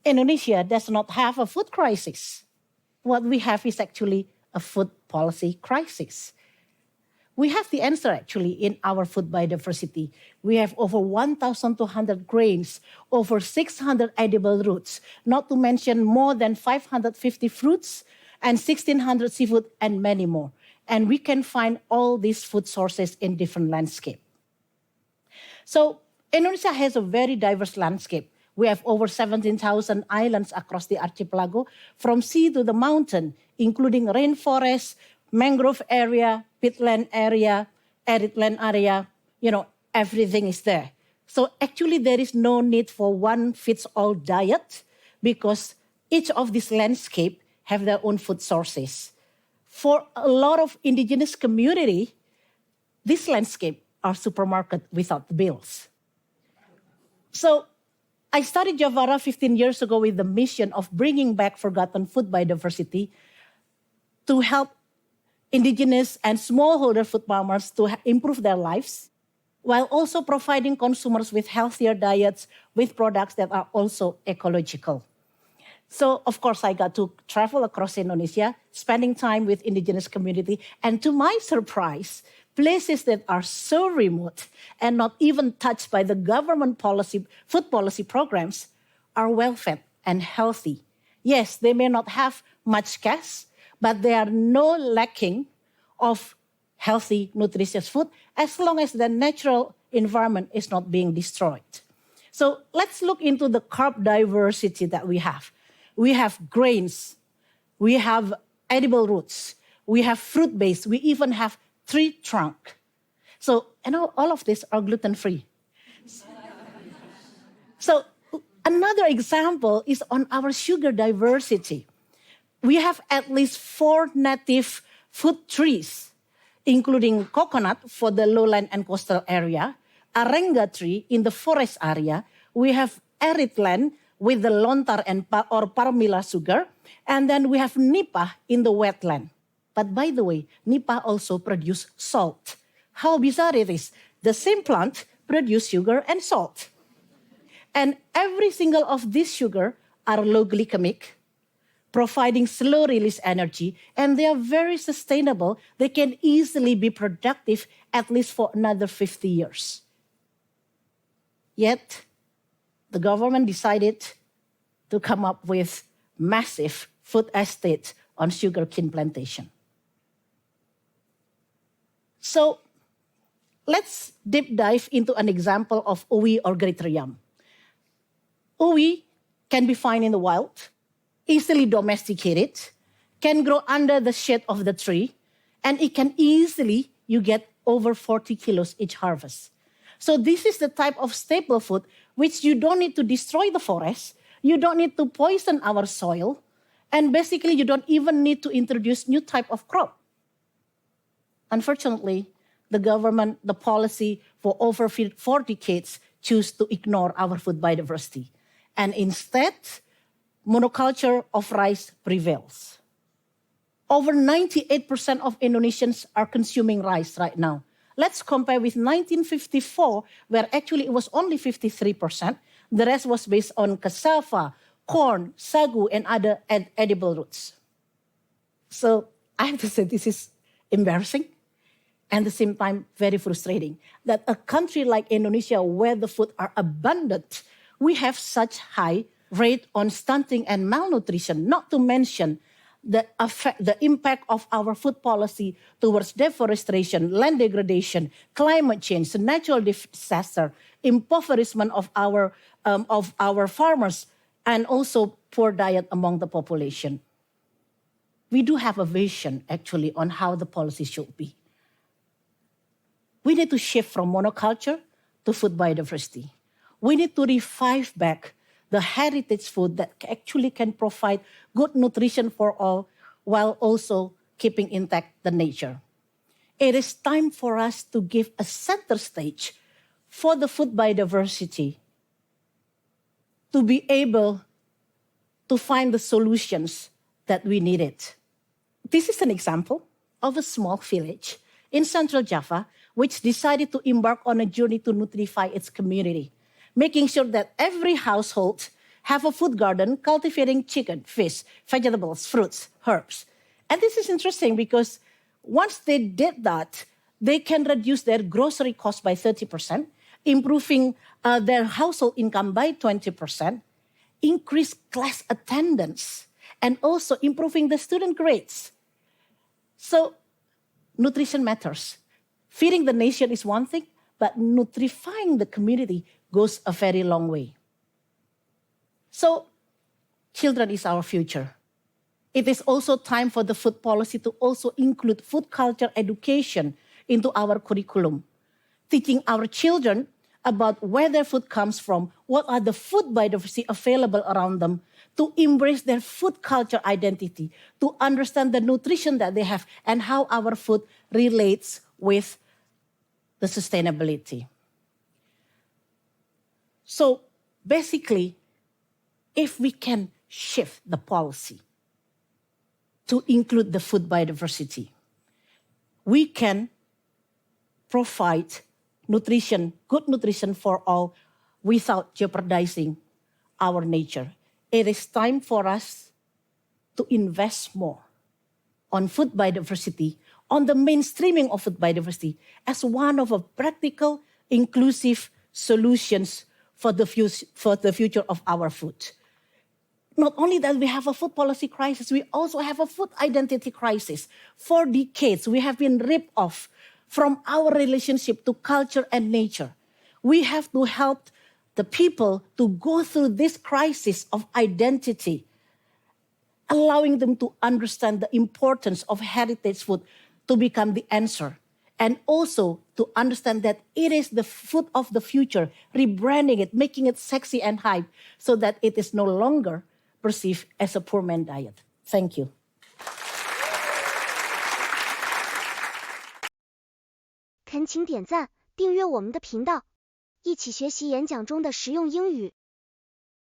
Indonesia does not have a food crisis. What we have is actually a food policy crisis. We have the answer actually in our food biodiversity. We have over 1,200 grains, over 600 edible roots, not to mention more than 550 fruits and 1,600 seafood and many more. And we can find all these food sources in different landscapes. So Indonesia has a very diverse landscape. We have over 17,000 islands across the archipelago, from sea to the mountain, including rainforest, mangrove area, peatland area, arid land area, everything is there. So actually there is no need for one fits all diet because each of these landscapes have their own food sources. For a lot of indigenous community, this landscape are supermarket without bills. So I started Javara 15 years ago with the mission of bringing back forgotten food biodiversity to help indigenous and smallholder food farmers to improve their lives, while also providing consumers with healthier diets with products that are also ecological. So, of course, I got to travel across Indonesia, spending time with indigenous community, and to my surprise, places that are so remote and not even touched by the government food policy programs are well-fed and healthy. Yes, they may not have much cash, but they are no lacking of healthy, nutritious food as long as the natural environment is not being destroyed. So let's look into the crop diversity that we have. We have grains, we have edible roots, we have fruit-based, we even have tree trunk. So, all of these are gluten-free. So another example is on our sugar diversity. We have at least 4 native food trees, including coconut for the lowland and coastal area, arenga tree in the forest area. We have arid land with the lontar or parmila sugar, and then we have nipa in the wetland. But by the way, nipa also produce salt. How bizarre it is. The same plant produce sugar and salt. And every single of these sugar are low glycemic, providing slow release energy, and they are very sustainable. They can easily be productive at least for another 50 years. Yet, the government decided to come up with massive food estate on sugarcane plantation. So let's deep dive into an example of uwi or greater yam. Uwi can be found in the wild, easily domesticated, can grow under the shade of the tree, and it can easily, you get over 40 kilos each harvest. So this is the type of staple food which you don't need to destroy the forest, you don't need to poison our soil, and basically you don't even need to introduce new type of crop. Unfortunately, the government, the policy for over 4 decades choose to ignore our food biodiversity. And instead, monoculture of rice prevails. Over 98% of Indonesians are consuming rice right now. Let's compare with 1954, where actually it was only 53%. The rest was based on cassava, corn, sagu, and other edible roots. So I have to say this is embarrassing and at the same time very frustrating that a country like Indonesia, where the food are abundant, we have such high rate on stunting and malnutrition, not to mention the impact of our food policy towards deforestation, land degradation, climate change, natural disaster, impoverishment of our farmers, and also poor diet among the population. We do have a vision, actually, on how the policy should be. We need to shift from monoculture to food biodiversity. We need to revive back the heritage food that actually can provide good nutrition for all while also keeping intact the nature. It is time for us to give a center stage for the food biodiversity to be able to find the solutions that we needed. This is an example of a small village in Central Java which decided to embark on a journey to nutrify its community, making sure that every household have a food garden cultivating chicken, fish, vegetables, fruits, herbs. And this is interesting because once they did that, they can reduce their grocery cost by 30%, improving their household income by 20%, increase class attendance, and also improving the student grades. So nutrition matters. Feeding the nation is one thing, but nutrifying the community goes a very long way. So children is our future. It is also time for the food policy to also include food culture education into our curriculum, teaching our children about where their food comes from, what are the food biodiversity available around them, to embrace their food culture identity, to understand the nutrition that they have and how our food relates with the sustainability. So basically, if we can shift the policy to include the food biodiversity, we can provide nutrition, good nutrition for all without jeopardizing our nature. It is time for us to invest more on food biodiversity, on the mainstreaming of food biodiversity as one of a practical, inclusive solutions for the future of our food. Not only that we have a food policy crisis, we also have a food identity crisis. For decades, we have been ripped off from our relationship to culture and nature. We have to help the people to go through this crisis of identity, allowing them to understand the importance of heritage food to become the answer, and also to understand that it is the food of the future, rebranding it, making it sexy and hype, so that it is no longer perceived as a poor man diet. Thank you. 恳请点赞，订阅我们的频道，一起学习演讲中的实用英语。